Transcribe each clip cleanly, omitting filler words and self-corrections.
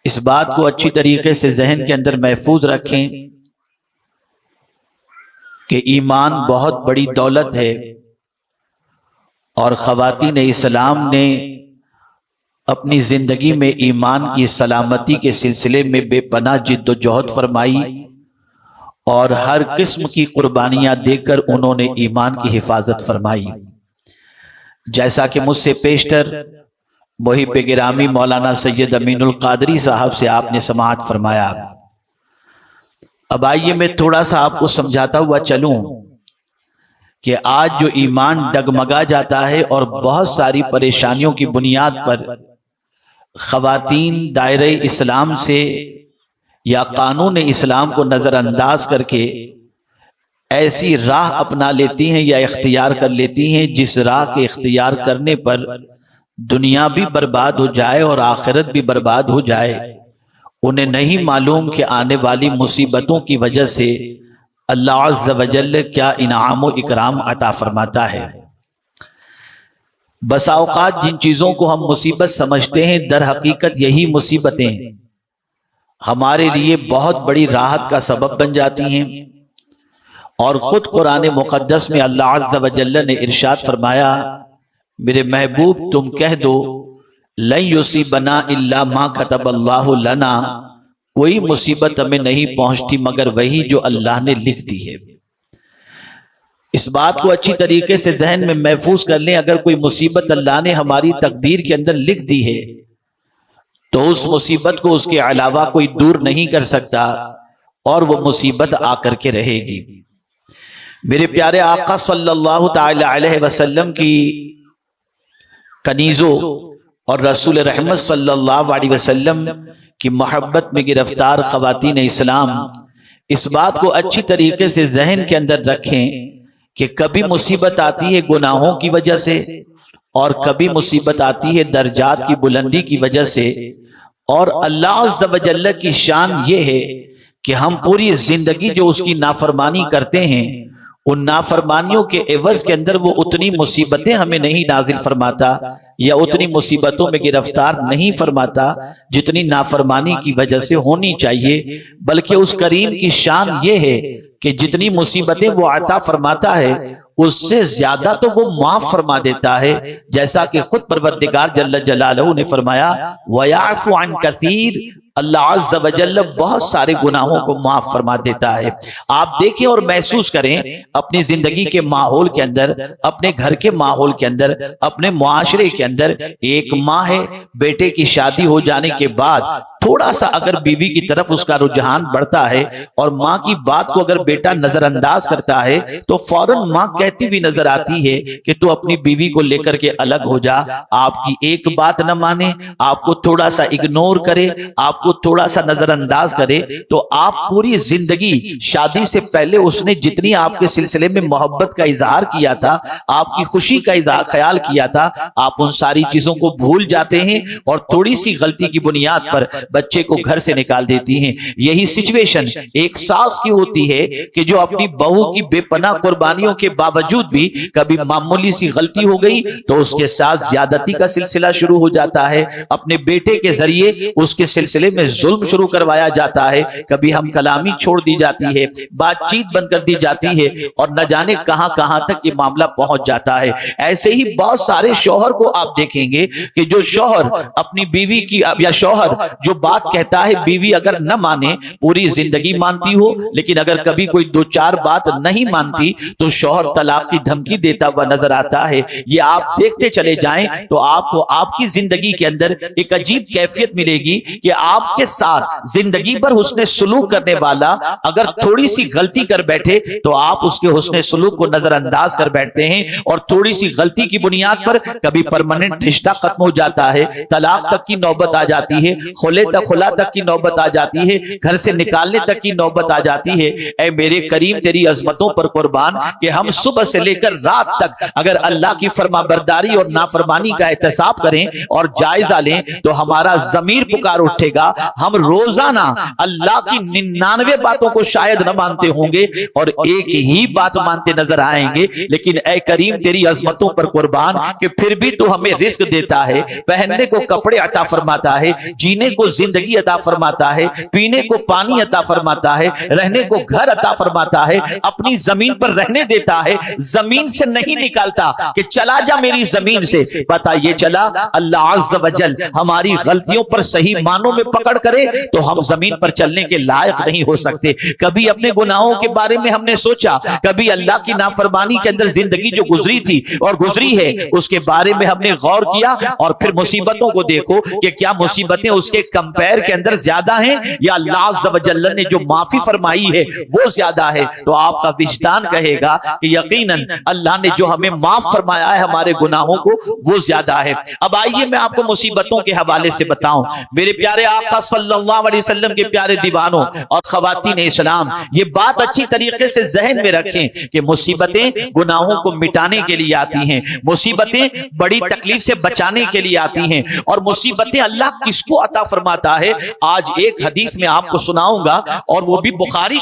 इस बात को अच्छी तरीके से जहन के अंदर महफूज रखें कि ईमान बहुत बड़ी दौलत है और ख़वातीन इस्लाम ने अपनी ज़िंदगी में ईमान की सलामती के सिलसिले में बेपनाह जिद्दोजहद फरमाई और हर किस्म की कुर्बानियां देकर उन्होंने ईमान की हिफाजत फरमाई। जैसा कि मुझसे पेशतर मुहिब गिरामी मौलाना सैयद अमीनुल कादरी साहब से आपने समाअत फरमाया। अब आइए मैं थोड़ा सा आपको समझाता हुआ चलूं कि आज जो ईमान डगमगा जाता है और बहुत सारी परेशानियों की बुनियाद पर ख़वातीन दायरे इस्लाम से या कानून इस्लाम को नज़रअंदाज करके ऐसी राह अपना लेती हैं या इख्तियार कर लेती हैं जिस राह के इख्तियार करने पर दुनिया भी बर्बाद हो जाए और आखिरत भी बर्बाद हो जाए। उन्हें नहीं मालूम कि आने वाली मुसीबतों की वजह से अल्लाह अज़्ज़ व जल्ल क्या इनाम व इकराम अता फरमाता है। बसा औकात जिन चीज़ों को हम मुसीबत समझते हैं दर हकीकत यही मुसीबतें हमारे लिए बहुत बड़ी राहत का सबब बन जाती हैं। और ख़ुद कुरान मुक़द्दस में अल्लाह अज़्ज़ व जल्ल ने इरशाद फरमाया, मेरे महबूब तुम कह दो लन युसीबना इल्ला मा कतबल्लाहु लना, कोई मुसीबत हमें नहीं पहुंचती मगर वही जो अल्लाह ने लिख दी है। इस बात को अच्छी तरीके से जहन में महफूज कर लें, अगर कोई मुसीबत अल्लाह ने हमारी तकदीर के अंदर लिख दी है तो उस मुसीबत को उसके अलावा कोई दूर नहीं कर सकता और वो मुसीबत आकर के रहेगी। मेरे प्यारे आका सल्लल्लाहु तआला अलैहि वसल्लम की कनीज़ों और रसूल रहमत सल्लल्लाहु अलैहि वसल्लम की मोहब्बत में गिरफ्तार ख़वातीन इस्लाम इस बात को अच्छी तरीके से जहन के अंदर रखें कि कभी मुसीबत आती है गुनाहों की वजह से और कभी मुसीबत आती है दर्जात की बुलंदी की वजह से। और अल्लाह अज़्ज़ व जल्ल की शान ये है कि हम पूरी जिंदगी जो उसकी नाफरमानी करते हैं उन नाफरमानियों के एवज के अंदर वो उतनी मुसीबतें हमें नहीं नाजिल फरमाता या उतनी मुसीबतों में गिरफ्तार नहीं फरमाता जितनी नाफरमानी की वजह से होनी चाहिए। बल्कि उस करीम की शान ये है कि जितनी मुसीबतें वो अता फरमाता है उससे ज्यादा तो वो माफ फरमा देता है। जैसा कि खुद परवरदिगार जल्ल जलालहू ने फरमाया वयाफु अन कसीर, अल्लाह अज़्ज़ व जल्ल बहुत सारे गुनाहों को माफ फरमा देता है। आप देखें और महसूस करें अपनी जिंदगी के माहौल के अंदर, अपने घर के माहौल के अंदर, अपने मुआशरे के अंदर एक माँ है, बेटे की शादी हो जाने के बाद थोड़ा सा अगर बीवी की तरफ उसका रुझान बढ़ता है और माँ की बात को अगर बेटा नजरअंदाज करता है तो फौरन माँ कहती भी नजर आती है कि तू अपनी बीवी को लेकर के अलग हो जा, आपकी एक बात न माने, आपको थोड़ा सा इग्नोर करे, आपको थोड़ा सा नजरअंदाज करे। तो आप पूरी जिंदगी शादी से पहले उसने जितनी आपके सिलसिले में मोहब्बत का इजहार किया था, आपकी खुशी का इजहार ख्याल किया था, आप उन सारी चीजों को भूल जाते हैं और थोड़ी सी गलती की बुनियाद पर बच्चे को घर से निकाल देती हैं। यही सिचुएशन एक सास की होती है कि जो अपनी बहू की बेपनाह कुर्बानियों के बावजूद भी कभी मामूली सी गलती हो गई तो उसके साथ ज्यादती का सिलसिला शुरू हो जाता है, अपने बेटे के जरिए उसके सिलसिले में जुल्म शुरू करवाया जाता है, कभी हम कलामी छोड़ दी जाती है, बातचीत बंद कर दी जाती है और न जाने कहां कहां तक ये मामला पहुंच जाता है। ऐसे ही बहुत सारे शौहर को आप देखेंगे कि जो शौहर अपनी बीवी की या शौहर जो बात कहता है बीवी अगर न माने, पूरी जिंदगी मानती हो लेकिन अगर कभी कोई दो चार बात नहीं मानती तो शौहर तलाक की धमकी देता हुआ नजर आता है। ये आप देखते चले जाएं तो आपको आपकी जिंदगी के अंदर एक अजीब कैफियत मिलेगी कि आपके साथ जिंदगी भर हुस्ने सुलूक करने वाला अगर थोड़ी सी गलती कर बैठे तो आप उसके हुस्ने सुलूक को नजरअंदाज कर बैठते हैं और थोड़ी सी गलती की बुनियाद पर कभी परमानेंट रिश्ता खत्म हो जाता है, तलाक तक की नौबत आ जाती है, खुला तक की नौबत आ जाती है, घर से निकालने तक की नौबत आ जाती है। ऐ मेरे करीम तेरी अजमतों पर कुर्बान कि हम सुबह से लेकर रात तक अगर अल्लाह की फरमाबरदारी और नाफरमानी का एहतसाब करें और जायजा लें तो हमारा ज़मीर पुकार उठेगा हम रोजाना अल्लाह की 99 बातों को शायद न मानते होंगे और एक ही बात मानते नजर आएंगे, लेकिन ऐ करीम तेरी अजमतों पर कुर्बान कि फिर भी तू हमें रिस्क देता है, पहनने को कपड़े अता फरमाता है, जीने को जिंदगी अता फरमाता है, पीने को पानी अता फरमाता है, रहने को घर अता फरमाता है, अपनी जमीन पर रहने देता है, जमीन से नहीं निकालता कि चला जा मेरी जमीन से। पता ये चला अल्लाह अज़्ज़ व जल हमारी गलतियों पर सही मानों में पकड़ करे तो हम जमीन पर चलने के लायक नहीं हो सकते। कभी अपने गुनाहों के बारे में हमने सोचा, कभी अल्लाह की नाफरमानी के अंदर जिंदगी जो गुजरी थी और गुजरी है उसके बारे में हमने गौर किया, और फिर मुसीबतों को देखो कि क्या मुसीबतें उसके कंपेयर के अंदर ज्यादा हैं या अल्लाह अज़्ज़ व जल ने जो माफी फरमाई है वो ज्यादा है। तो आपका विजदान कहेगा कि यकीनन अल्लाह ने जो हमें माफ फरमाया है हमारे गुनाहों को वो ज्यादा है। अब आइए मैं आपको मुसीबतों के हवाले से बताऊं। मेरे प्यारे आका सल्लल्लाहु अलैहि वसल्लम के प्यारे दीवानों और खवातीन इस्लाम, ये बात अच्छी तरीके से जहन में रखें कि मुसीबतें गुनाहों को मिटाने के लिए आती हैं, मुसीबतें बड़ी तकलीफ से बचाने के लिए आती हैं, और मुसीबतें अल्लाह किसको अता फरमाता है आज एक हदीस में आपको सुनाऊंगा, और वो भी बुखारी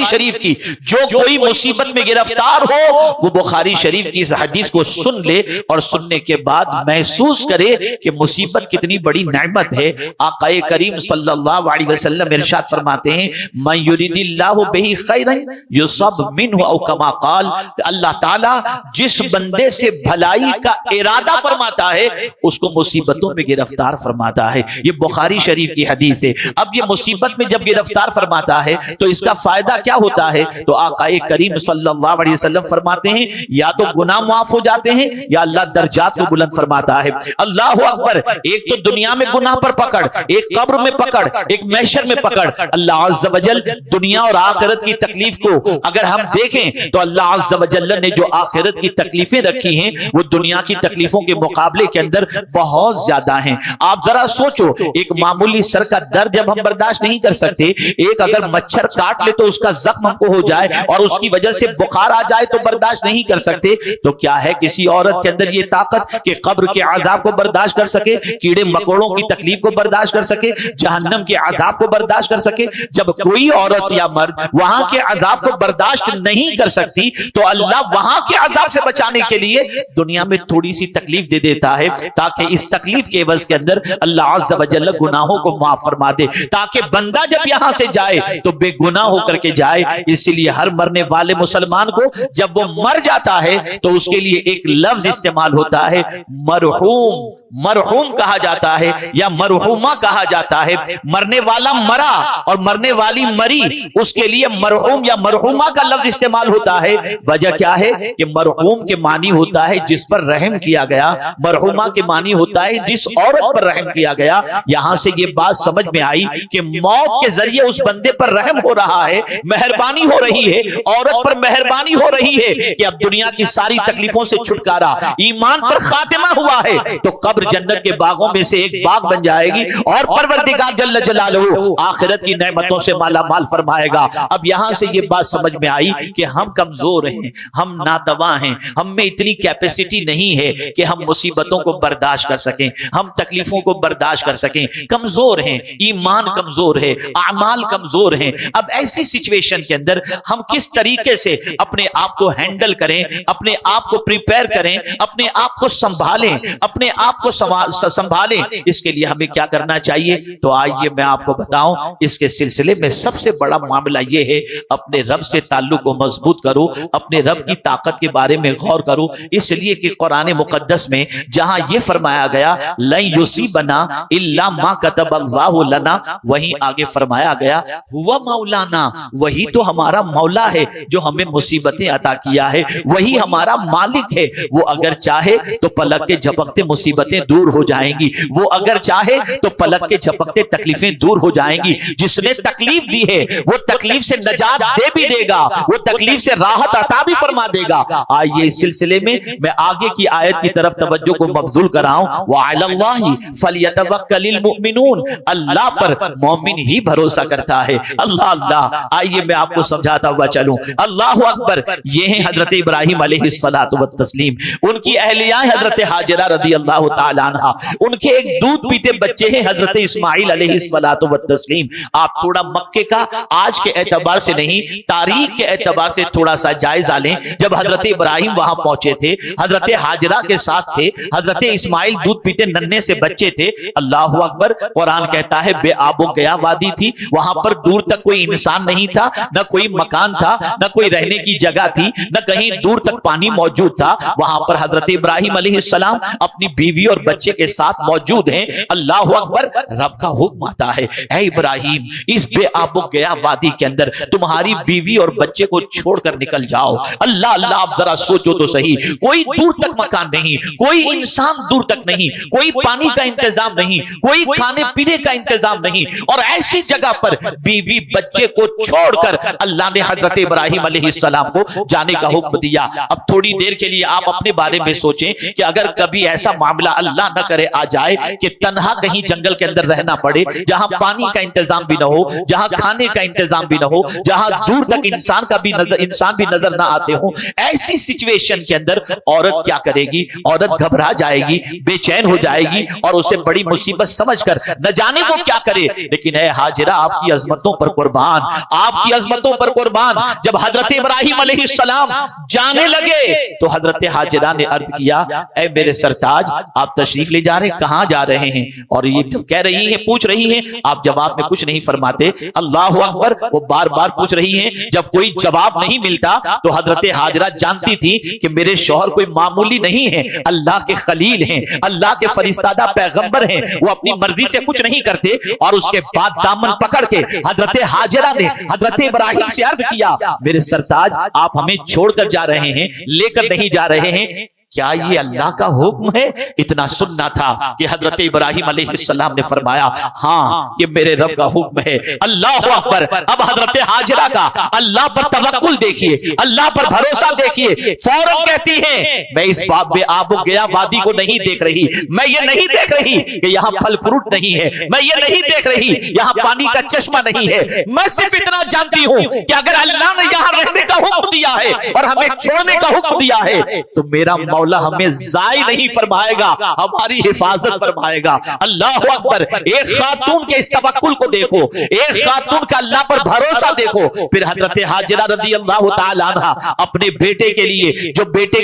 शरीफ की। जो कोई मुसीबत में गिरफ्तार हो वो बुखारी शरीफ की इस हदीस को सुन ले और सुनने के बाद महसूस करे कि मुसीबत कितनी बड़ी नेमत है। आकाए करीम सल्लल्लाहु अलैहि वसल्लम इरशाद फरमाते हैं, मन युरिदिल्लाहु बिही खैरन युसब मिनहु औ कमा क़ाल, अल्लाह ताला जिस बंदे से भलाई का इरादा फरमाता है उसको मुसीबतों में गिरफ्तार फरमाता है। ये बुखारी शरीफ की हदीस है। अब ये मुसीबत में जब गिरफ्तार फरमाता है तो इसका फायदा क्या होता है? तो आकाए करीम सल्लल्लाहु अलैहि वसल्लम फरमाते हैं या तो गुनाह माफ हो जाते हैं या अल्लाह दर्जात को बुलंद फरमाता है। अल्लाह अकबर। एक तो दुनिया में गुनाह पर पकड़, एक कब्र में पकड़, एक महशर में पकड़। अल्लाह अज़्ज़ व जल दुनिया और आखिरत की तकलीफ को अगर हम देखें तो अल्लाह अज़्ज़ व जल ने जो आखिरत की तकलीफें रखी हैं वो दुनिया की तकलीफों के मुकाबले के अंदर बहुत ज्यादा हैं। आप जरा सोचो, एक मामूली सर का दर्द जब हम बर्दाश्त नहीं कर सकते, एक अगर मच्छर काट ले तो उसका जख्म हमको हो जाए और उसकी वजह से बुखार आ जाए तो बर्दाश्त नहीं कर सकते, तो क्या है किसी औरत के अंदर ये ताकत कि कब्र के आदाब को बर्दाश्त कर सके, कीड़े मकोड़ों की तकलीफ को बर्दाश्त कर सके, जहन्नम के आदाब को बर्दाश्त कर सके? जब कोई औरत या मर्द वहां के आदाब को बर्दाश्त नहीं कर सकती तो अल्लाह वहां के आदाब से बचाने के लिए दुनिया में थोड़ी सी तकलीफ दे देता है, ताकि इस तकलीफ के एवज के अंदर अल्लाह अज़्ज़ व जल्ल गुनाहों को माफ फरमा दे, ताकि बंदा जब यहां से जाए तो बेगुनाह होकर के जाए। इसलिए हर मरने वाले मुसलमान को जब वो मर जाता है तो उसके लिए एक लफ्ज इस्तेमाल होता है, मरहूम। मरहूम कहा जाता है या मरहूमा कहा जाता है। मरने वाला मरा और मरने वाली मरी, उसके लिए मरहूम या मरहूमा का लफ्ज इस्तेमाल होता है। वजह क्या है कि मरहूम के मानी होता है जिस पर रहम किया गया, मरहूमा के मानी होता है जिस औरत पर रहम किया गया। यहां से ये बात समझ में आई कि मौत के जरिए उस बंदे पर रहम हो रहा है, मेहरबानी हो रही है, औरत पर मेहरबानी हो रही है कि अब दुनिया की सारी तकलीफों से छुटकारा, ईमान पर खातिमा हुआ है तो कब्र जन्नत के बागों में से एक बाग बन जाएगी और परवरदिगार जल्ल जलालहू आखिरत की नेमतों से माला माल फरमाएगा। अब यहां से ये बात समझ में आई कि हम कमजोर हैं, हम नादवा हैं, हम में इतनी कैपेसिटी नहीं है कि हम मुसीबतों को बर्दाश्त कर सकें, हम तकलीफों को बर्दाश्त कर सकें। कमजोर हैं, ईमान कमजोर है, आमाल कमजोर हैं। अब ऐसी सिचुएशन के अंदर हम किस तरीके से अपने आप को हैंडल करें, अपने आप को प्रिपेयर करें, अपने आप को संभालें, अपने आप को संभालें, इसके लिए हमें क्या करना चाहिए? तो आइए मैं आपको बताऊं। इसके सिलसिले में सबसे बड़ा मामला यह है, अपने रब से ताल्लुक को मजबूत करो, अपने रब की ताकत के बारे में गौर करो। इसलिए कि कुरान मुकद्दस में जहां यह फरमाया गया लन युसीबना इल्ला मा कतबल्लाहु लना, वहीं आगे फरमाया गया हुवा मौलाना, वही तो हमारा मौला है जो हमें मुसीबतें अता किया है, वही हमारा मालिक है। वो अगर चाहे तो पलक के झपकते मुसीबतें दूर हो जाएंगी, वो अगर चाहे तो पलक के झपकते तकलीफें दूर हो जाएंगी। जिसने तकलीफ दी है वो तकलीफ से नजात दे भी देगा, वो तकलीफ से राहत अता भी फरमा देगा। आइए इस सिलसिले में मैं आगे की आयत की तरफ तवज्जो को मबजूल कराऊं। व अलल्लाहि फलियतवक्कलिल मुमिनून, अल्लाह पर मोमिन ही भरोसा करता है। अल्लाह अल्लाह, आइए मैं आपको समझाता हुआ चलूं। अल्लाह अकबर। ये हैं हजरत इब्राहिम अलैहिस्सलातु वत्तस्लीम, उनकी अहलिया हजरत हाजरा रदी अल्लाह ताला अन्हा, उनके एक दूध पीते बच्चे हैं हजरत इस्माइल अलैहिस्सलातु वत्तस्लीम। आप थोड़ा मक्के का आज के एतबार से नहीं, तारीख के एतबार से थोड़ा सा जायजा लें। जब हजरत इब्राहिम वहां पहुंचे थे, हजरत हाजरा के साथ थे, हजरत इस्माइल दूध पीते नन्हे से बच्चे थे। अल्लाह अकबर। कुरान कहता है बेआबो गया वादी थी, वहां पर दूर तक कोई इंसान नहीं था, न कोई मकान था, न कोई रहने की जगह थी, न कहीं दूर तक पानी मौजूद था। वहां पर हजरत इब्राहिम अलैहिस्सलाम अपनी बीवी और बच्चे के साथ मौजूद हैं। अल्लाह अकबर। रब का हुक्म आता है, ऐ इब्राहिम, इस बेआबो गया वादी के अंदर तुम्हारी बीवी और बच्चे को छोड़कर निकल जाओ। अल्लाह अल्लाह, आप जरा सोचो तो सही, कोई दूर तक मकान नहीं, कोई इंसान दूर तक नहीं, कोई पानी का इंतजाम नहीं, कोई खाने पीने का इंतजाम नहीं, और ऐसी जगह पर बीवी बच्चे को छोड़कर अल्लाह ने हजरत इब्राहिम अलैहिस्सलाम को जाने का हुक्म दिया। अब थोड़ी देर के लिए आप अपने बारे में सोचें कि अगर कभी ऐसा मामला अल्लाह न करे आ जाए कि तन्हा कहीं जंगल के अंदर रहना पड़े, जहां पानी का इंतजाम भी न हो, जहां खाने का इंतजाम भी न हो, जहां दूर तक इंसान भी नजर ना आते हो, ऐसी सिचुएशन के अंदर औरत क्या करेगी? औरत घबरा जाएगी, बेचैन हो जाएगी और उसे बड़ी मुसीबत समझकर न जाने वो क्या करे। लेकिन ऐ हाजिरा, आपकी अजमतों पर कुर्बान, आपकी अजमतों पर कुर्बान, जब हजरत इब्राहिम अलैहिस्सलाम जाने लगे तो हजरत हाजिरा ने अर्ज किया, ऐ मेरे सरताज, आप तशरीफ ले जा रहे हैं, कहां जा रहे हैं? और ये जब कह रही हैं, पूछ रही हैं, आप जवाब में कुछ नहीं फरमाते। अल्लाह अकबर। वो बार बार पूछ रही हैं, जब कोई जवाब नहीं मिलता तो हजरत हाजिरा जानती थी कि मेरे शौहर कोई मामूली नहीं है, अल्लाह के खलील हैं, अल्लाह के फरिश्तादा पैगंबर हैं, वो अपनी मर्जी से कुछ नहीं करते। और उसके बाद दामन पकड़ के हजरत हाजिरा ने हजरत इब्राहिम से अर्ज किया, मेरे सरताज, आप हमें छोड़कर जा रहे हैं, लेकर नहीं जा रहे हैं, क्या ये अल्लाह का हुक्म है? इतना सुनना था कि हजरत इब्राहिम अलैहिस्सलाम ने फरमाया, हाँ, ये मेरे रब का हुक्म है। अल्लाह अकबर। अब हजरत हाजिरा का अल्लाह पर तवक्कुल देखिए, अल्लाह पर भरोसा देखिए। फौरन कहती है, मैं इस बाब में आबो गया वादी को नहीं देख रही, मैं ये नहीं देख रही कि यहाँ फल फ्रूट नहीं है, मैं ये नहीं देख रही यहाँ पानी का चश्मा नहीं है। मैं सिर्फ इतना जानती हूँ कि अगर अल्लाह ने यहाँ रहने का हुक्म दिया है और हमें छोड़ने का हुक्म दिया है तो मेरा मौला हमें जाय नहीं फरमाएगा, हमारी हिफाजत फरमाएगा। अल्लाह अकबर। एक खातून के इस तवक्कुल को देखो, एक खातून का अल्लाह पर भरोसा देखो। फिर हजरत हाजिरा रदी अल्लाह ताला अन्हा अपने बेटे के लिए, जो बेटे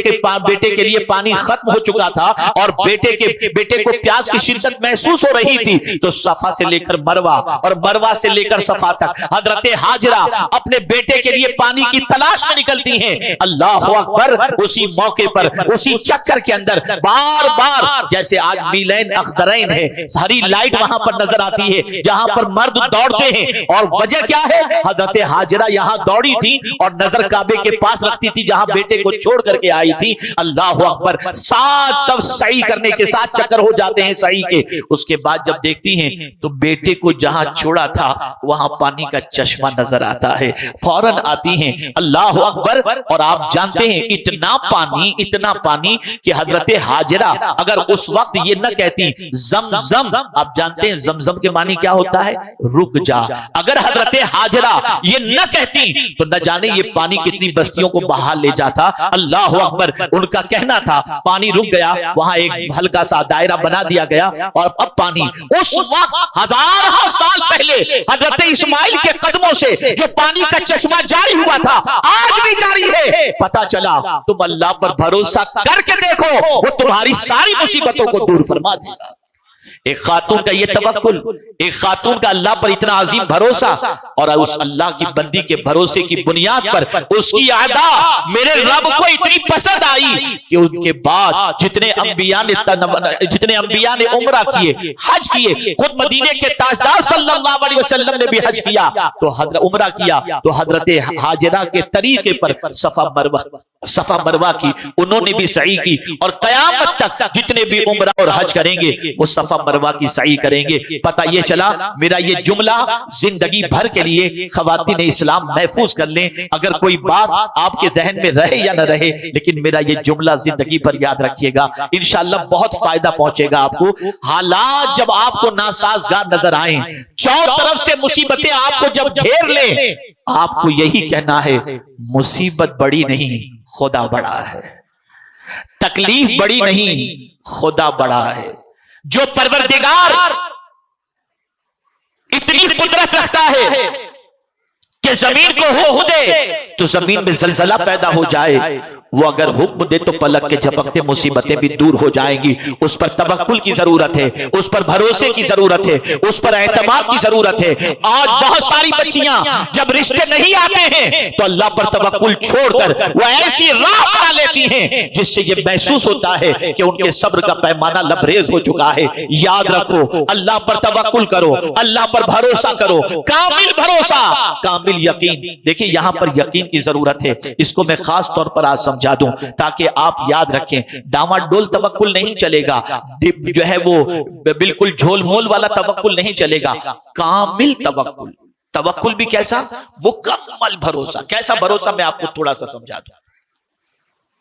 के लिए पानी खत्म हो चुका था और बेटे को प्यास की शिद्दत महसूस हो रही थी, तो सफा से लेकर मरवा और मरवा से लेकर सफा तक हजरत हाजिरा अपने बेटे के लिए पानी की तलाश में निकलती हैं। अल्लाह अकबर। उसी मौके पर, उसी चक्कर के अंदर बार बार, जैसे आज मीलैन अख्तरैन है, हरी लाइट वहां पर नजर आती है जहां पर मर्द दौड़ते हैं, और वजह क्या है? हजरत हाजिरा यहां दौड़ी थी और नजर काबे के पास रखती थी जहां बेटे को छोड़ करके आई थी। अल्लाह अकबर। 7 तब सही करने के साथ चक्कर हो जाते हैं सही के। उसके बाद जब देखती हैं तो बेटे को जहां छोड़ा था वहां पानी का चश्मा नजर आता है। फौरन आती हैं। अल्लाह अकबर। और आप जानते हैं इतना पानी कि हजरत हाजिरा अगर उस वक्त ये न कहती जमजम, आप जानते हैं जमजम के मानी क्या होता है? रुक जा। अगर हजरत हाजिरा ये न कहती तो न जाने ये पानी कितनी बस्तियों को बहा ले जाता। अल्लाह अकबर। उनका कहना था पानी रुक गया, वहां एक हल्का सा दायरा बना दिया गया और अब पानी, उस वक्त हजारों साल पहले हजरत इस्माइल के कदमों से जो पानी का चश्मा जारी हुआ था आज भी जारी है। पता चला तुम अल्लाह पर भरोसा करके देखो, वो तुम्हारी सारी मुसीबतों को दूर फरमा देगा। एक खातून का ये तवक्कुल, एक खातून का अल्लाह पर इतना अजीम भरोसा, और उस अल्लाह की बंदी के भरोसे की बुनियाद पर उसकी अदा मेरे रब को इतनी पसंद आई कि उनके बाद जितने अंबिया ने उम्रा किए, हज किए, खुद मदीने के ताजदार सल्लल्लाहु अलैहि वसल्लम ने भी हज किया, तो उम्रा किया, तो हजरत हाजिरा के तरीके पर सफा मरवा की उन्होंने भी सही की, और कयामत तक जितने भी उम्रा और हज करेंगे वो सफा मरवा की सही करेंगे। पता ये चला, मेरा ये जुमला जिंदगी भर के लिए खवातीन इस्लाम महफूज कर लें। अगर कोई बात आपके जहन में रहे या न रहे, लेकिन मेरा ये जुमला जिंदगी भर याद रखिएगा, इंशाअल्लाह बहुत फायदा पहुंचेगा आपको। हालात जब आपको नासाजगार नजर आए, चारों तरफ से मुसीबतें आपको जब घेर ले, आपको यही कहना है, मुसीबत बड़ी नहीं खुदा बड़ा है, तकलीफ बड़ी नहीं खुदा बड़ा है। जो परवरदिगार इतनी कुदरत रखता है कि जमीन को हो दे तो जमीन में जलजला पैदा हो जाए, वो अगर हुक्म दे तो पलक के झपकते मुसीबतें भी दूर हो जाएंगी। उस पर तवक्कुल की जरूरत है, उस पर भरोसे की जरूरत है, उस पर एतमाद की जरूरत है। आज बहुत सारी बच्चियां जब रिश्ते नहीं आते हैं तो अल्लाह पर तवक्कुल छोड़कर वो ऐसी राह अपना लेती हैं जिससे ये महसूस होता है कि उनके सब्र का पैमाना लबरेज हो चुका है। याद रखो, अल्लाह पर तवक्कुल करो, अल्लाह पर भरोसा करो, कामिल भरोसा, कामिल यकीन। देखिए यहां पर यकीन की जरूरत है, इसको मैं खास तौर पर आज समझा दूं ताकि आप याद रखें। डामाडोल तवक्कुल नहीं चलेगा, जो है वो बिल्कुल झोलमोल वाला तवक्कुल नहीं चलेगा। कामिल तवक्कुल, तवक्कुल भी कैसा, मुकम्मल भरोसा। कैसा भरोसा, मैं आपको थोड़ा सा समझा दूं,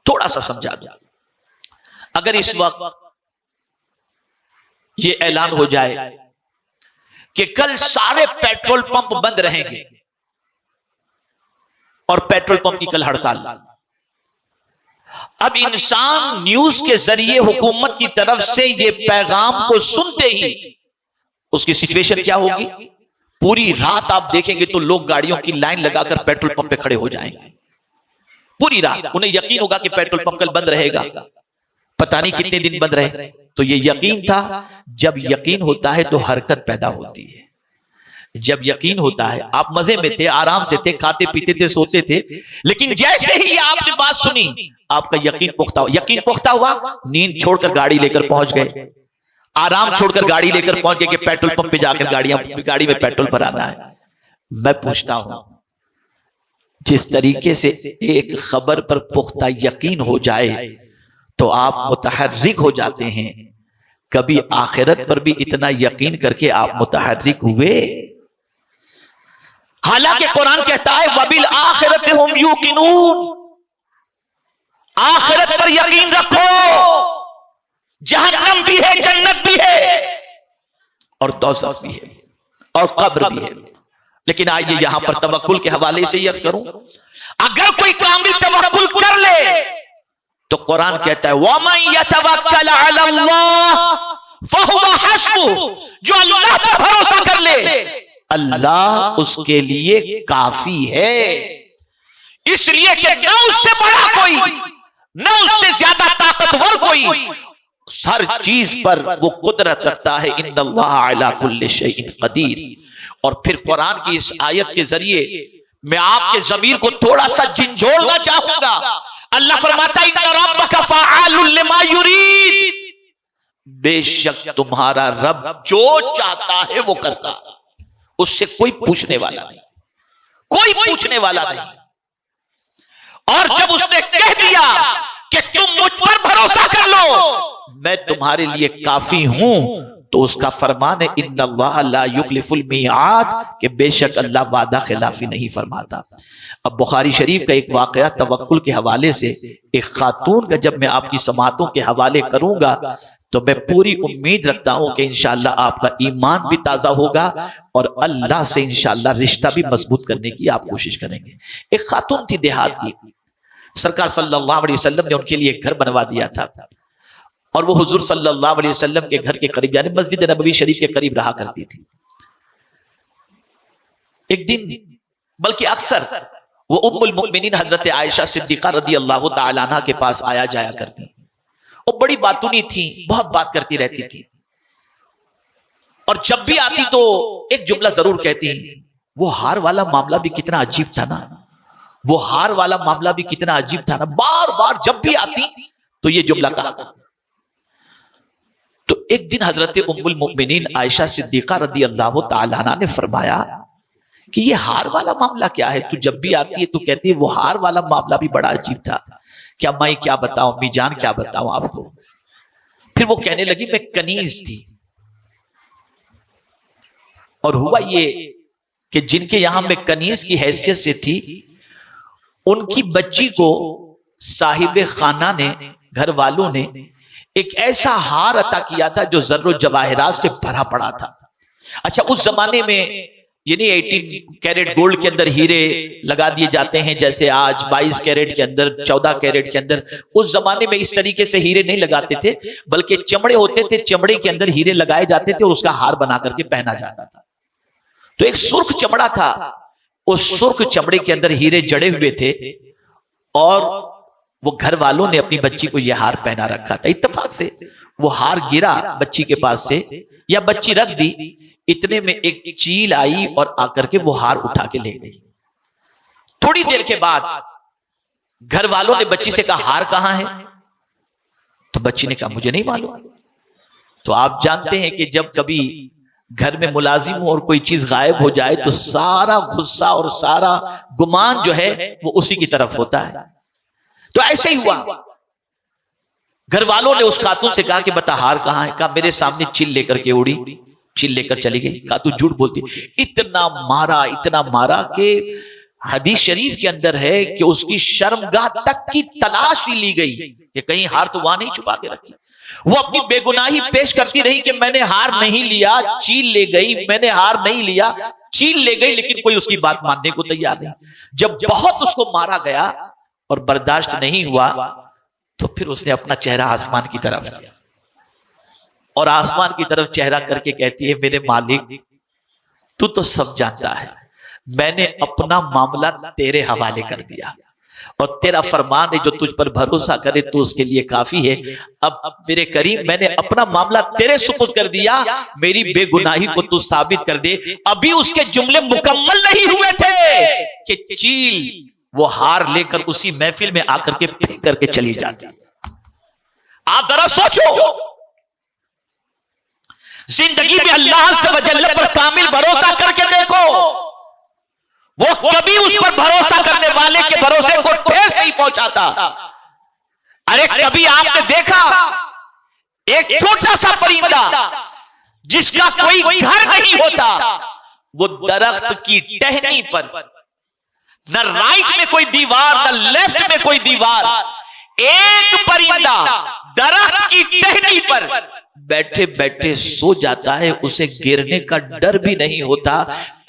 थोड़ा सा समझा दूं। अगर इस वक्त ये ऐलान हो जाए कि कल सारे पेट्रोल पंप बंद रहेंगे और पेट्रोल पंप की कल हड़ताल, अब इंसान न्यूज के जरिए हुकूमत की तरफ से ये पैगाम को सुनते ही उसकी सिचुएशन क्या होगी? पूरी रात आप देखेंगे तो लोग गाड़ियों की लाइन लगाकर पेट्रोल पंप पे खड़े हो जाएंगे पूरी रात। उन्हें यकीन होगा कि पेट्रोल पंप कल बंद रहेगा, पता नहीं कितने दिन बंद रहे। तो ये यकीन था। जब यकीन होता है तो हरकत पैदा होती है। जब यकीन होता है, आप मजे में थे, आराम से थे, खाते पीते थे, सोते थे, लेकिन जैसे ही आपने बात सुनी आपका यकीन पुख्ता हुआ, नींद छोड़कर गाड़ी लेकर पहुंच गए, आराम छोड़कर गाड़ी लेकर पहुंच गए कि पेट्रोल पंप पे जाकर गाड़ी में पेट्रोल भराना है। मैं पूछता हूं, जिस तरीके से एक खबर पर पुख्ता यकीन हो जाए तो आप मुतहर्रिक हो जाते हैं, कभी आखिरत पर भी इतना यकीन करके आप मुतहर्रिक हुए? हालांकि कुरान कहता है वबिल आखिरत हुम यूकिनून, आखिरत पर यकीन रखो, जहन्नम भी है, जन्नत भी है, और दोज़ख भी है, और कब्र भी है। लेकिन आइए यहां पर तवक्कुल के हवाले से अर्ज करूं, अगर कोई कामिल तवक्कुल कर ले तो कुरान कहता है वमन यतवक्कल अलल्लाह फहुवा हस्बुह, जो अल्लाह पर भरोसा कर ले अल्लाह उसके लिए काफी है। इसलिए कि न उससे बड़ा कोई, न उससे ज्यादा ताकतवर कोई, हर चीज पर वो कुदरत रखता है। इन्नल्लाह अला कुल्लि शैइन कदीर। और फिर कुरान की इस आयत के जरिए मैं आपके ज़मीर को थोड़ा सा झिंझोड़ना चाहूंगा। अल्लाह फरमाता है इन्ना रब्बका फ़अालुल लिमा युरीद, बेशक तुम्हारा रब जो चाहता है वो करता, उससे कोई पूछने वाला नहीं, कोई पूछने वाला नहीं। और जब उसने कह दिया कि तुम मुझ पर भरोसा कर लो, मैं तुम्हारे लिए काफी हूं, तो उसका फरमान है इन्नल्लाह ला युखलिफुल मिआद, कि बेशक अल्लाह वादा खिलाफी नहीं फरमाता। अब बुखारी शरीफ का एक वाकया तवक्कुल के हवाले से, एक खातून का जब मैं आपकी समातों के हवाले करूंगा तो मैं पूरी उम्मीद रखता हूं कि इंशाअल्लाह आपका ईमान भी ताजा होगा और अल्लाह से इंशाअल्लाह रिश्ता भी मजबूत करने की आप कोशिश करेंगे। एक खातून थी देहात की, सरकार सल्लल्लाहु अलैहि वसल्लम ने उनके लिए घर बनवा दिया था और वो हुजूर सल्लल्लाहु अलैहि वसल्लम के घर के करीब यानी मस्जिद नबवी शरीफ के करीब रहा करती थी। एक दिन बल्कि अक्सर वो उम्मुल मुमिनीन हजरत आयशा सिद्दीका रदियल्लाहु ताला अन्हा के पास आया जाया करती। वो बड़ी बातूनी थी, बहुत बात करती रहती थी और जब भी आती तो एक जुमला जरूर कहती, वो हार वाला मामला भी कितना अजीब था ना, वो हार वाला मामला भी कितना अजीब था ना। बार बार जब भी आती तो ये जुमला कहा। तो एक दिन हजरत उम्मुल मुमिनीन आयशा सिद्दीका रदियल्लाहु ताला अन्हा ने फरमाया कि ये हार वाला मामला क्या है, तू जब भी आती है तो कहती है वो हार वाला मामला भी बड़ा अजीब था। क्या मैं क्या बताऊं अम्मी जान, क्या बताऊं आपको। फिर वो कहने लगी मैं कनीज थी और हुआ ये कि जिनके यहां मैं कनीज की हैसियत से थी, उनकी बच्ची को साहिब खाना ने, घर वालों ने एक ऐसा हार अता किया था जो जर्रो जवाहिरात से भरा पड़ा था। अच्छा, उस जमाने में ये नहीं 18 कैरेट गोल्ड के अंदर हीरे लगा दिए जाते हैं जैसे आज 22 कैरेट के अंदर, 14 कैरेट के अंदर। उस जमाने में इस तरीके से हीरे नहीं लगाते थे, बल्कि चमड़े होते थे, चमड़े के अंदर हीरे लगाए जाते थे और उसका हार बना करके पहना जाता था। तो एक सुर्ख चमड़ा था, उस सुर्ख चमड़े के अंदर हीरे जड़े हुए थे और वो घर वालों ने अपनी बच्ची को यह हार पहना रखा था। इत्तेफाक से वो हार गिरा बच्ची के पास से, या बच्ची रख दी, इतने में एक चील आई और आकर के वो हार उठा के ले गई। थोड़ी देर के बाद घर वालों ने बच्ची से कहा हार कहां है? तो बच्ची ने कहा मुझे नहीं मालूम। तो आप जानते हैं कि जब कभी घर में मुलाजिम हो और कोई चीज गायब हो जाए तो सारा गुस्सा और सारा गुमान जो है वो उसी की तरफ होता है। तो ऐसे ही हुआ, घर वालों ने उस खातून से कहा कि बता हार कहां है? कहा मेरे सामने चिल लेकर के उड़ी, चिल लेकर चली गई। कहा तू झूठ बोलती। इतना मारा कि हदीस शरीफ के अंदर है कि उसकी शर्मगाह तक की तलाश ही ली गई कि कहीं हार तो वहां नहीं छुपा के रखी। वो अपनी बेगुनाही पेश करती रही कि मैंने हार नहीं लिया, चील ले गई, मैंने हार नहीं लिया, चील ले गई, लेकिन कोई उसकी बात मानने को तैयार नहीं। जब बहुत उसको मारा गया और बर्दाश्त नहीं हुआ तो फिर उसने अपना चेहरा आसमान की तरफ किया और आसमान की तरफ चेहरा करके कहती है मेरे मालिक तू तो सब जानता है, मैंने अपना मामला तेरे हवाले कर दिया और तेरा फरमान है जो तुझ पर भरोसा करे तो उसके लिए काफी है। अब मेरे करीम मैंने अपना मामला तेरे सुपुर्द कर दिया, मेरी बेगुनाही को तू साबित कर दे। अभी उसके जुमले मुकम्मल नहीं हुए थे कि चील वो हार लेकर उसी महफिल में आकर के फेंक करके चली जाती। आप जरा सोचो, जिंदगी में अल्लाह से वजल पर कामिल भरोसा करके देखो, वो कभी उस पर भरोसा करने वाले के भरोसे को ठेस नहीं पहुंचाता। अरे कभी आपने देखा एक छोटा सा परिंदा जिसका कोई घर नहीं होता, वो दरख्त की टहनी पर, न राइट में कोई दीवार न लेफ्ट में कोई दीवार, एक परिंदा दरख्त की टहनी पर बैठे बैठे सो जाता है, उसे गिरने का डर भी नहीं होता।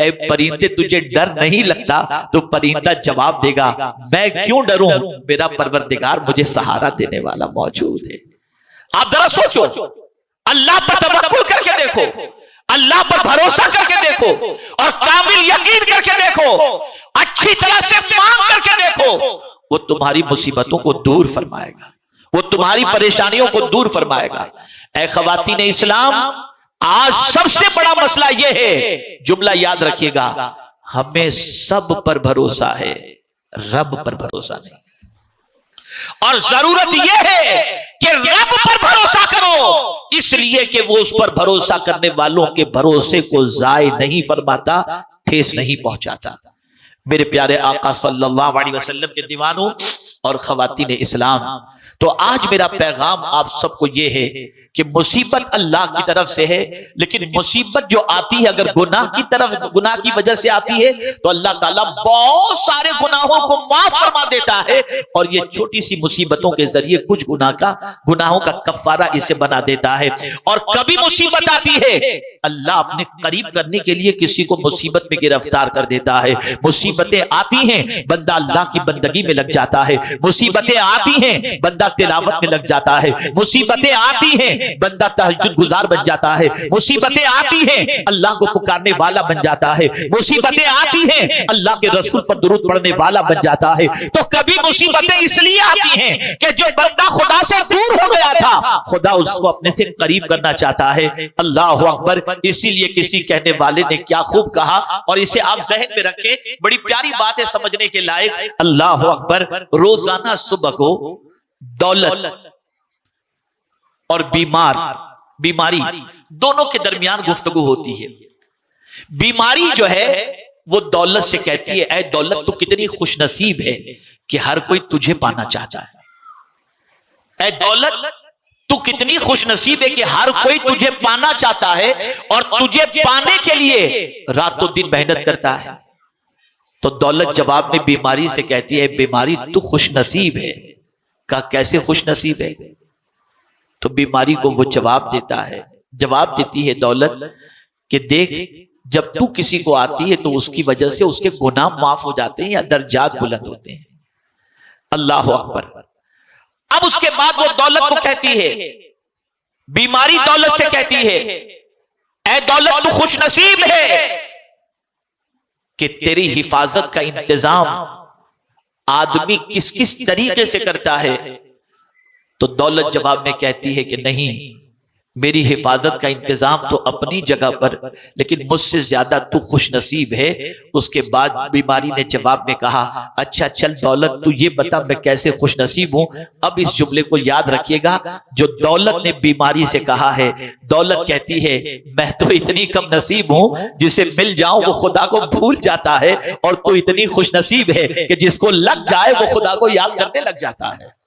ऐ परिंदे तुझे डर नहीं लगता? तो परिंदा जवाब देगा मैं क्यों डरूं, मेरा परवरदिगार मुझे सहारा देने वाला मौजूद है। आप जरा सोचो, अल्लाह पर तवक्कुल करके देखो, अल्लाह पर भरोसा करके देखो और कामिल यकीन करके देखो, अच्छी तरह से मांग करके देखो, वो तुम्हारी मुसीबतों को दूर फरमाएगा, वो तुम्हारी परेशानियों को दूर फरमाएगा। ऐ खवातीन इस्लाम, आज सबसे बड़ा मसला यह है, जुमला याद रखिएगा, हमें सब पर भरोसा है, रब पर भरोसा नहीं। और जरूरत यह है कि रब पर भरोसा करो, इसलिए कि वो उस पर भरोसा करने वालों के भरोसे को जाय नहीं फरमाता, ठेस नहीं पहुंचाता। मेरे प्यारे आका सल्लल्लाहु अलैहि वसल्लम के दीवानों और खवातीन इस्लाम, तो आज मेरा पैगाम आप सबको यह है कि मुसीबत अल्लाह की तरफ से है, लेकिन मुसीबत जो आती है अगर गुनाह की तरफ, गुनाह की वजह से आती है तो अल्लाह ताला बहुत सारे गुनाहों को माफ फरमा देता है और ये छोटी सी मुसीबतों के जरिए कुछ गुनाहों का कफ्फारा इसे बना देता है। और कभी मुसीबत आती है, अल्लाह अपने करीब करने के लिए किसी को मुसीबत में गिरफ्तार कर देता है। मुसीबतें आती हैं, बंदा अल्लाह की बंदगी में लग जाता है। मुसीबतें आती हैं, बंदा तिलावत में लग जाता है। मुसीबतें आती हैं, बंदा तहज्जुद गुजार बन जाता है। मुसीबतें आती हैं, अल्लाह को पुकारने वाला बन जाता है। मुसीबतें आती हैं, अल्लाह के रसूल पर दुरूद पढ़ने वाला बन जाता है। तो कभी मुसीबतें इसलिए आती हैं कि जो बंदा खुदा से दूर हो गया था, खुदा उसको अपने से करीब करना चाहता है। अल्लाह अकबर। इसीलिए किसी कहने वाले ने क्या खूब कहा, और इसे आप जहन में रखें, बड़ी प्यारी बात है समझने के लायक। अल्लाह अकबर। रोजाना सुबह को दौलत और बीमारी दोनों के दरमियान गुफ्तगू होती है। बीमारी जो है वो दौलत से कहती है, ऐ दौलत तू कितनी खुशनसीब है कि हर कोई तुझे पाना चाहता है। ऐ दौलत तू कितनी खुशनसीब है कि हर कोई तुझे पाना चाहता है और तुझे पाने के लिए रातों दिन मेहनत करता है। तो दौलत जवाब में बीमारी से कहती है, बीमारी तू खुशनसीब है। का कैसे खुशनसीब है? तो बीमारी को वो जवाब देता है, जवाब देती है दौलत कि देख, जब तू किसी को आती है तो उसकी वजह से उसके गुनाह माफ हो जाते हैं या दर्जात बुलंद होते हैं। अल्लाह अकबर। अब उसके बाद वो दौलत को कहती है, बीमारी दौलत से कहती है, ऐ दौलत तू खुश नसीब है कि तेरी हिफाजत का इंतजाम आदमी किस किस तरीके से करता है। तो दौलत जवाब में कहती है कि नहीं, मेरी हिफाजत का इंतजाम तो अपनी जगह पर, लेकिन मुझसे ज्यादा तू खुश नसीब है। उसके बाद बीमारी ने जवाब में कहा, अच्छा चल दौलत तू ये बता मैं कैसे खुश नसीब हूं। अब इस जुमले को याद रखिएगा जो दौलत ने बीमारी से कहा है। दौलत कहती है मैं तो इतनी कम नसीब हूं जिसे मिल जाऊं वो खुदा को भूल जाता है, और तू इतनी खुश नसीब है कि जिसको लग जाए वो खुदा को याद करने लग जाता है।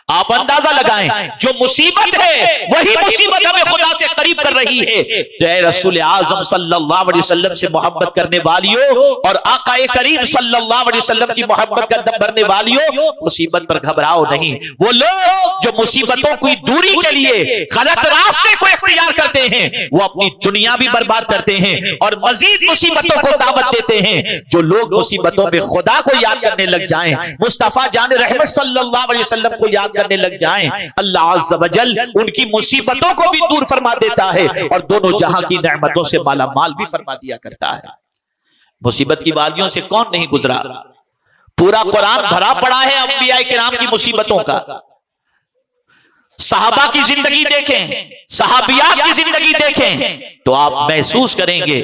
आप अंदाजा लगाएं, जो मुसीबत है वही मुसीबत हमें खुदा से करीब कर रही है। तो रसूल आजम सल्लल्लाहु अलैहि वसल्लम से मोहब्बत करने वालियों और आकाए करीम सल्लल्लाहु अलैहि वसल्लम की मोहब्बत का दम भरने वालियों, मुसीबत पर घबराओ नहीं। वो लोग जो मुसीबतों की दूरी के लिए गलत रास्ते को इख्तियार करते हैं वो अपनी दुनिया भी बर्बाद करते हैं और मजीद मुसीबतों को दावत देते हैं। जो लोग मुसीबतों में खुदा को याद करने लग जाएं, मुस्तफा जान रहमत सल्लल्लाहु अलैहि वसल्लम को याद करने लग जाएं, अल्लाह अज़्ज़ व जल उनकी मुसीबतों को भी दूर फरमा देता है और दोनों जहां की नेमतों से माला माल भी फरमा दिया करता है। मुसीबत की वादियों से कौन नहीं गुजरा? पूरा कुरान भरा पड़ा है अंबिया किराम की मुसीबतों का। सहाबा की जिंदगी देखें, सहाबियात की जिंदगी देखें तो आप महसूस करेंगे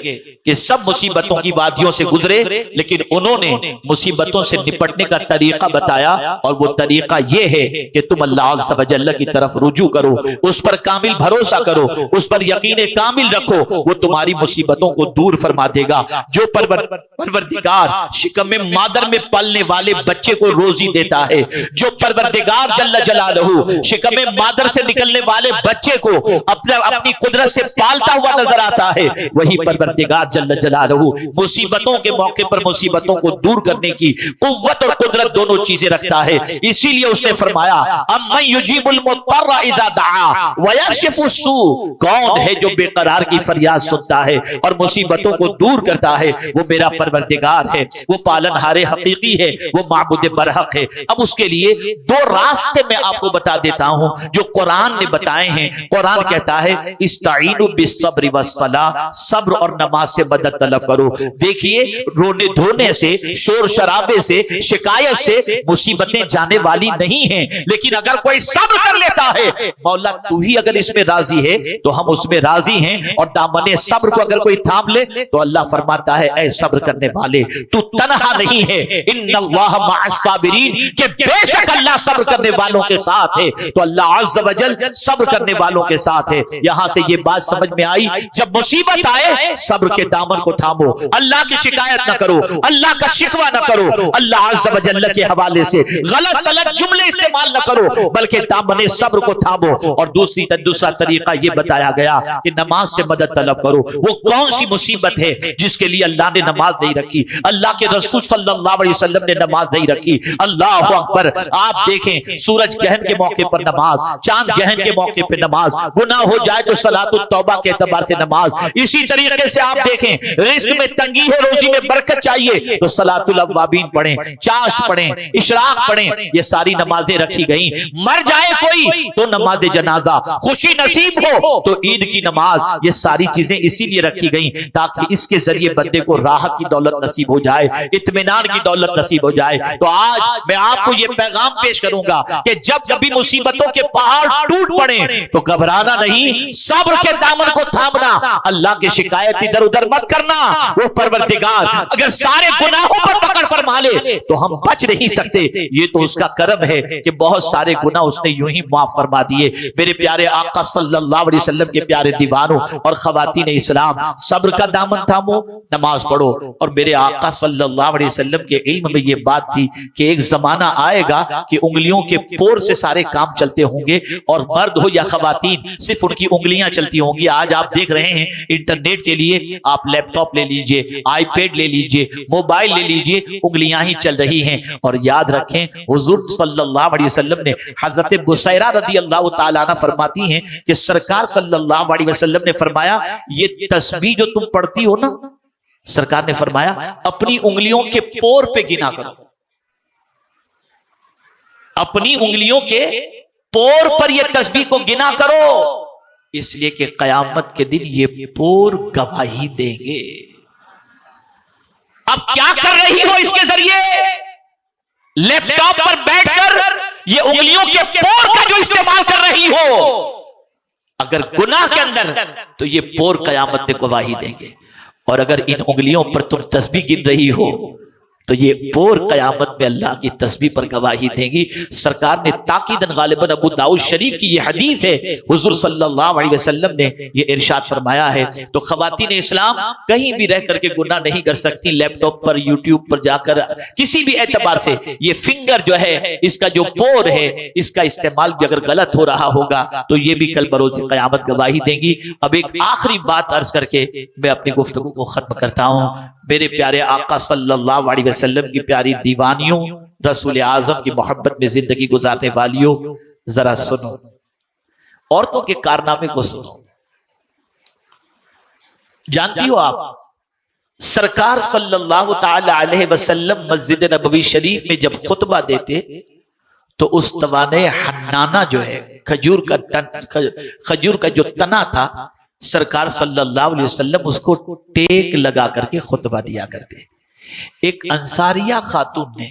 कि सब मुसीबतों की वादियों से गुजरे, लेकिन उन्होंने मुसीबतों से निपटने का तरीका बताया, और वो तरीका ये है कि तुम अल्लाह अज़्ज़ व जल्ल की तरफ रुजू करो, उस पर कामिल भरोसा करो, उस पर यकीन कामिल रखो, वो तुम्हारी मुसीबतों को दूर फरमा देगा। जो परवरदिगार शिकम मादर में पलने वाले बच्चे को रोजी देता है, जो परवरदिगार जल्ल जलालहू शिकम मादर से निकलने वाले बच्चे को अपनी कुदरत से पालता हुआ नजर आता है, वही परवरदिगार जल्ल जलालहू मुसीबतों के मौके पर मुसीबतों को दूर करने की कुव्वत और कुदरत दोनों चीजें रखता है। इसीलिए उसने फरमाया अम्मन युजीबुल मुत्तर्रा इज़ा दआ व यक्शिफु सू, कौन है जो बेकरार की फरियाद सुनता है और मुसीबतों को दूर करता है? वो मेरा परवरदिगार है, वो पालनहारे हकीकी है, वो माबूद बरहक है। अब उसके लिए दो रास्ते मैं आपको बता देता हूं जो कुरान ने बताए हैं। कुरान कहता है इस्ताईनु बिस्सब्र वस्सलाह, सब्र और नमाज से मदद तलब करो। देखिए रोने धोने से, शोर शराबे से, शिकायत से मुसीबतें जाने वाली नहीं हैं, लेकिन अगर कोई सब्र कर लेता है, मौला तू ही अगर इसमें राजी है तो हम उसमें राजी हैं, और दामने सब्र को अगर कोई थाम ले तो अल्लाह फरमाता है ऐ सब्र करने वाले तू तन्हा नहीं है, इन्नल्लाह मअस साबिरीन, कि बेशक अल्लाह सब्र करने वालों के साथ है। तो अल्लाह अज़्ज़ व जल सब्र करने वालों के साथ है। यहां से ये बात समझ में आई, जब मुसीबत आए सब्र के दामन को थामो, अल्लाह की शिकायत न करो, अल्लाह का शिकवा न करो, अल्लाह अज़्ज़ व जल के हवाले से गलत सलत जुमले इस्तेमाल न करो, बल्कि दामने सब्र को थामो। और दूसरा तरीका ये बताया गया कि नमाज से मदद तलब करो। वो कौन सी मुसीबत है जिसके लिए अल्लाह ने नमाज नहीं रखी? अल्लाह के रसूल सल्लल्लाहु अलैहि वसल्लम ने नमाज नहीं रखी। अल्लाह अकबर। आप देखें सूरज ग्रहण के मौके पर नमाज, चांद ग्रहण के मौके पर नमाज, गुनाह हो जाए तो सलातुत तौबा के एतबार से नमाज। इसी तरीके से आप देखें रिज़्क में तंगी है, रोजी में बरकत चाहिए तो सलातुल अव्वाबीन पढ़ें, चाश्त पढ़ें, इशराक पढ़ें, ये सारी नमाजें रखी गई। मर जाए कोई तो नमाज जनाजा, खुशी नसीब हो तो ईद की नमाज, ये सारी चीजें इसीलिए रखी गई ताकि इसके जरिए बंदे को राहत की दौलत नसीब हो जाए, इत्मीनान की दौलत नसीब हो जाए। तो आज मैं आपको ये पैगाम पेश करूंगा कि जब कभी मुसीबतों के पहाड़ टूट पड़े तो घबराना नहीं, सब्र के दामन को थामना, अल्लाह की शिकायत इधर उधर मत करना। वो परवरदिगार अगर सारे गुनाहों पर पकड़ फरमा ले तो हम बच नहीं सकते। ये तो उसका करम है कि बहुत सारे गुनाह उसने यूं ही माफ फरमा दिए। मेरे प्यारे आका सल्लल्लाहु अलैहि वसल्लम के प्यारे दीवानों और खवातीन इस्लाम, सब्र का दामन थामो, नमाज पढ़ो। और मेरे आका सल्लल्लाहु अलैहि वसल्लम के इल्म में ये बात थी कि एक जमाना आएगा कि उंगलियों के पोर से सारे काम चलते होंगे और मर्द हो या खवातीन सिर्फ उनकी उंगलियां चलती होंगी। आज आप देख रहे हैं इंटरनेट के लिए आप लैपटॉप ले लीजिए, आईपैड ले लीजिए, मोबाइल ले लीजिए, उंगलियां ही चल रही हैं। और याद रखें हुजूर सल्लल्लाहु अलैहि वसल्लम ने, हजरत बुसैरा रदियल्लाहु ताला अन्हा फरमाती हैं कि सरकार सल्लल्लाहु अलैहि वसल्लम ने फरमाया ये तस्बीह जो तुम पढ़ती हो ना, सरकार ने फरमाया अपनी उंगलियों के पोर पे गिना करो, अपनी उंगलियों के पोर पर यह तस्बीह को गिना करो, इसलिए कि कयामत के दिन ये पोर गवाही देंगे। अब क्या कर रही हो इसके जरिए? लैपटॉप पर बैठकर ये उंगलियों के पोर का जो इस्तेमाल कर रही हो, अगर गुनाह के अंदर, तो ये पोर कयामत में गवाही देंगे। और अगर इन उंगलियों पर तुम तस्बीह गिन रही हो, तो ये पोर कयामत में अल्लाह की तस्बीह पर गवाही देंगी। सरकार ने ताकीदन गालिबन अबू दाऊद शरीफ की ये हदीस है, हुजूर सल्लल्लाहु अलैहि वसल्लम ने ये इरशाद फरमाया है। तो खवातीन इस्लाम कहीं भी रह करके गुनाह नहीं कर सकती। लैपटॉप पर, यूट्यूब पर जाकर किसी भी एतबार से ये फिंगर जो है, इसका जो पोर है, इसका इस्तेमाल भी अगर गलत हो रहा होगा तो ये भी कल बरोज कयामत गवाही देंगी। अब एक आखिरी बात अर्ज करके मैं अपनी गुफ्तगू को खत्म करता हूँ। मेरे प्यारे आका सल्लल्लाहु अलैहि वसल्लम की प्यारी दीवानियों, रसूल आजम की मोहब्बत में जिंदगी गुजारने वालियों, जरा सुनो, औरतों के कारनामे को सुनो। जानती हो आप, सरकार सल्लल्लाहु ताला अलैहि वसल्लम मस्जिद नबवी शरीफ में जब खुतबा देते तो उस तवाने हन्नाना जो है, खजूर का जो तना था, सरकार सल्लल्लाहु अलैहि वसल्लम उसको टेक लगा करके खुतबा दिया करते। एक अंसारिया खातून ने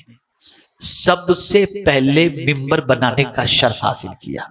सबसे पहले मिंबर बनाने का शर्फ हासिल किया,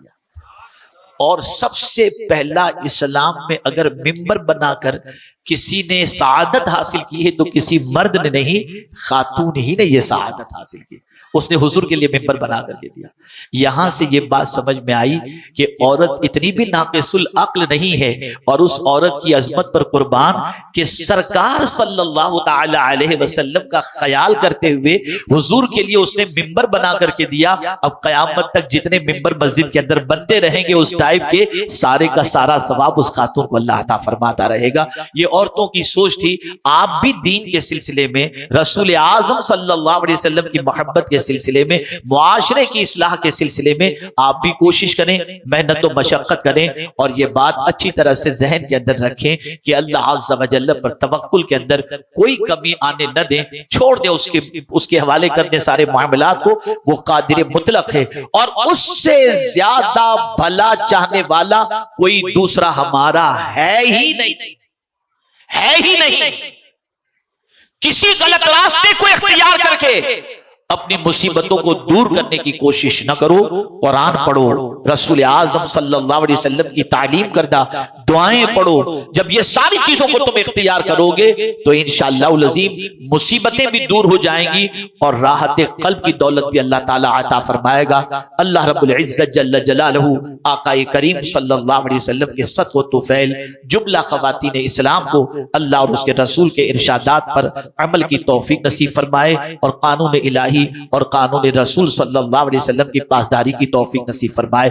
और सबसे पहला इस्लाम में अगर मिंबर बनाकर किसी ने सआदत हासिल की है तो किसी मर्द ने नहीं, खातून ही ने यह सआदत हासिल की। उसने हुजूर के लिए मिंबर बना करके दिया। यहां से ये बात समझ में आई कि औरत इतनी भी नाक़िसुल अक्ल नहीं है, और उस औरत की अजमत पर कुर्बान कि सरकार सल्लल्लाहु ताला अलैहि वसल्लम का ख्याल करते हुए हुजूर के लिए उसने मिंबर बना करके दिया। अब कयामत तक जितने मिंबर मस्जिद के अंदर बनते रहेंगे उस टाइप के, सारे का सारा सवाब उस खातून को अल्लाह अता फरमाता रहेगा। ये औरतों की सोच थी। आप भी दीन के सिलसिले में, रसूल आजम सल्लल्लाहु अलैहि वसल्लम की मोहब्बत के सिलसिले में, मुआशरे की इस्लाह के सिलसिले में आप भी कोशिश करें, मेहनत और मशक्कत करें, और ये बात अच्छी तरह से जहन के अंदर रखें कि अल्लाह अज़्ज़ा व जल्ल पर तवक्कुल के अंदर कोई कमी आने न दें, छोड़ दें, उसके हवाले कर दें सारे मामलात को। वो कादिर मुतलक है, और उससे ज्यादा भला चाहने वाला कोई दूसरा हमारा है ही नहीं, है ही नहीं। किसी गलत रास्ते को इख्तियार करके अपनी मुसीबतों को दूर करने की कोशिश न करो। कुरान पढ़ो, रसूल आजम सल्लल्लाहु अलैहि वसल्लम की तालीम करदा दुआएं पढ़ो। जब ये सारी चीजों को तुम इख्तियार करोगे तो इंशाअल्लाह अज़ीम मुसीबतें भी दूर हो जाएंगी, और राहत क़ल्ब की दौलत भी अल्लाह ताला अता फरमाएगा। अल्लाह रब्बुल इज्जत जल्ल जलालहू आक़ाए करीम सल्लल्लाहु अलैहि वसल्लम के सत्व व तुफ़ैल जुमला ख़वातीन इस्लाम को अल्लाह और उसके रसूल के इरशादात पर अमल की तौफीक नसीब फरमाए, और कानून इलाही और कानून रसूल सल्लल्लाहु अलैहि वसल्लम की पासदारी की तौफीक नसीब फरमाए।